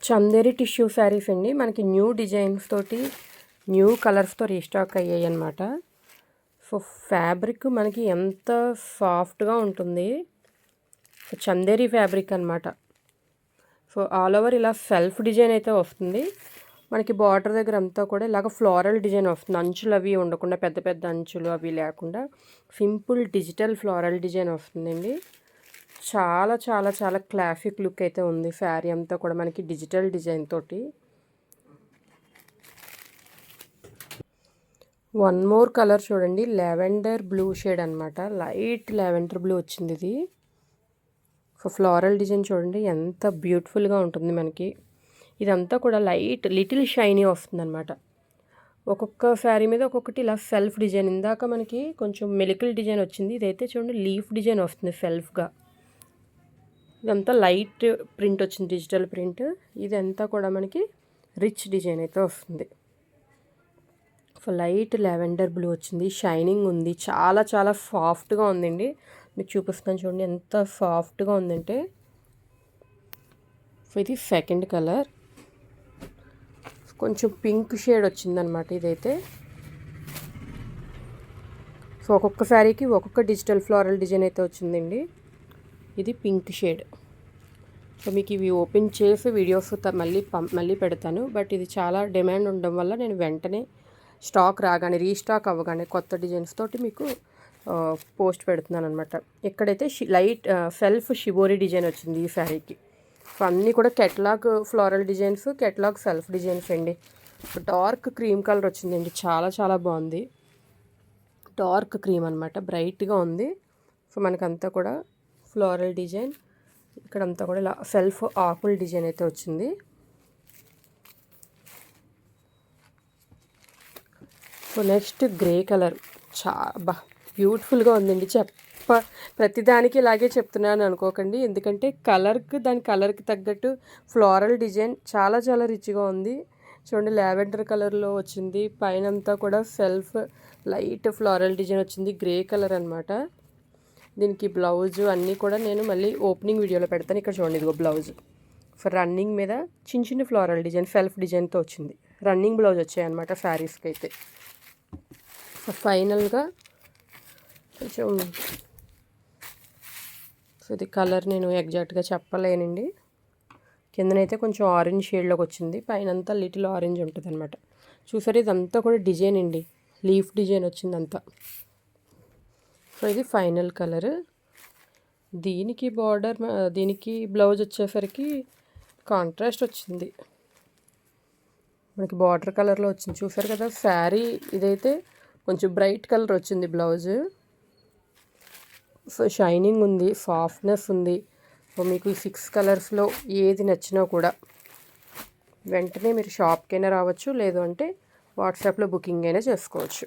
Chanderi tissue saris అండి. మనకి new designs తోటి న్యూ కలర్స్తో రీస్టాక్ అయ్యాయి అన్నమాట. సో ఫ్యాబ్రిక్ మనకి ఎంత సాఫ్ట్గా ఉంటుంది. సో చందేరి ఫ్యాబ్రిక్ అనమాట. సో ఆల్ ఓవర్ ఇలా సెల్ఫ్ డిజైన్ అయితే వస్తుంది. మనకి బార్డర్ దగ్గర అంతా కూడా ఇలాగ ఫ్లోరల్ డిజైన్ వస్తుంది. అంచులు అవి ఉండకుండా పెద్ద పెద్ద అంచులు అవి లేకుండా సింపుల్ డిజిటల్ ఫ్లోరల్ డిజైన్ వస్తుందండి. చాలా చాలా చాలా క్లాసిక్ లుక్ అయితే ఉంది. శారీ అంతా కూడా మనకి డిజిటల్ డిజైన్ తోటి. వన్ మోర్ కలర్ చూడండి, లావెండర్ బ్లూ షేడ్ అనమాట. లైట్ లావెండర్ బ్లూ వచ్చింది ఇది. సో ఫ్లోరల్ డిజైన్ చూడండి ఎంత బ్యూటిఫుల్గా ఉంటుంది మనకి. ఇదంతా కూడా లైట్ లిటిల్ షైనీ వస్తుంది అనమాట. ఒక్కొక్క శారీ మీద ఒక్కొక్కటి ఇలా సెల్ఫ్ డిజైన్. ఇందాక మనకి కొంచెం మెలికల్ డిజైన్ వచ్చింది, ఇదైతే చూడండి లీఫ్ డిజైన్ వస్తుంది సెల్ఫ్గా. ఇదంతా లైట్ ప్రింట్ వచ్చింది, డిజిటల్ ప్రింట్. ఇదంతా కూడా మనకి రిచ్ డిజైన్ అయితే వస్తుంది. సో లైట్ లావెండర్ బ్లూ వచ్చింది, షైనింగ్ ఉంది, చాలా చాలా సాఫ్ట్గా ఉందండి. మీకు చూపిస్తాను చూడండి ఎంత సాఫ్ట్గా ఉందంటే. సో ఇది సెకండ్ కలర్, కొంచెం పింక్ షేడ్ వచ్చిందనమాట ఇదైతే. సో ఒక్కొక్క శారీకి ఒక్కొక్క డిజిటల్ ఫ్లోరల్ డిజైన్ అయితే వచ్చిందండి. ఇది పింక్ షేడ్. సో మీకు ఇవి ఓపెన్ చేసి వీడియోస్ మళ్ళీ పెడతాను. బట్ ఇది చాలా డిమాండ్ ఉండడం వల్ల నేను వెంటనే స్టాక్ రాగానే రీస్టాక్ అవ్వగానే కొత్త డిజైన్స్ తోటి మీకు పోస్ట్ పెడుతున్నాను అనమాట. ఇక్కడైతే లైట్ సెల్ఫ్ షిబోరి డిజైన్ వచ్చింది ఈ శారీకి. సో అన్నీ కూడా catalogue floral designs, catalogue self designs అండి. డార్క్ క్రీమ్ కలర్ వచ్చిందండి, చాలా చాలా బాగుంది. డార్క్ క్రీమ్ అనమాట, బ్రైట్గా ఉంది. సో మనకంతా కూడా ఫ్లోరల్ డిజైన్, ఇక్కడంతా కూడా ఇలా సెల్ఫ్ ఆకుల్ డిజైన్ అయితే వచ్చింది. సో నెక్స్ట్ గ్రే కలర్, చాలా బ్యూటిఫుల్గా ఉందండి. ప్రతిదానికి ఇలాగే చెప్తున్నాను అనుకోకండి, ఎందుకంటే దాని కలర్కి తగ్గట్టు ఫ్లోరల్ డిజైన్ చాలా చాలా రిచ్గా ఉంది. చూడండి లావెండర్ కలర్లో వచ్చింది, పైన అంతా కూడా సెల్ఫ్ లైట్ ఫ్లోరల్ డిజైన్ వచ్చింది. గ్రే కలర్ అనమాట. దీనికి బ్లౌజ్ అన్నీ కూడా నేను మళ్ళీ ఓపెనింగ్ వీడియోలో పెడతాను. ఇక్కడ చూడండి ఇదిగో బ్లౌజ్. సో రన్నింగ్ మీద చిన్న చిన్న ఫ్లోరల్ డిజైన్ సెల్ఫ్ డిజైన్తో వచ్చింది. రన్నింగ్ బ్లౌజ్ వచ్చాయి అనమాట శారీస్కి అయితే. సో ఫైనల్గా కొంచెం, సో ఇది కలర్ నేను ఎగ్జాక్ట్గా చెప్పలేనండి. కిందనైతే కొంచెం ఆరెంజ్ షేడ్లోకి వచ్చింది, పైన అంతా లిటిల్ ఆరెంజ్ ఉంటుంది అనమాట. చూసారు ఇదంతా కూడా డిజైన్ అండి, లీఫ్ డిజైన్ వచ్చింది అంతా. సో ఇది ఫైనల్ కలర్. దీనికి బ్లౌజ్ వచ్చేసరికి కాంట్రాస్ట్ వచ్చింది, మనకి బార్డర్ కలర్లో వచ్చింది. చూసారు కదా శారీ ఇదైతే కొంచెం బ్రైట్ కలర్ వచ్చింది బ్లౌజ్. సో షైనింగ్ ఉంది, సాఫ్ట్నెస్ ఉంది. సో మీకు ఈ 6 కలర్స్లో ఏది నచ్చినా కూడా వెంటనే మీరు షాప్కైనా రావచ్చు, లేదు అంటే వాట్సాప్లో బుకింగ్ అయినా చేసుకోవచ్చు.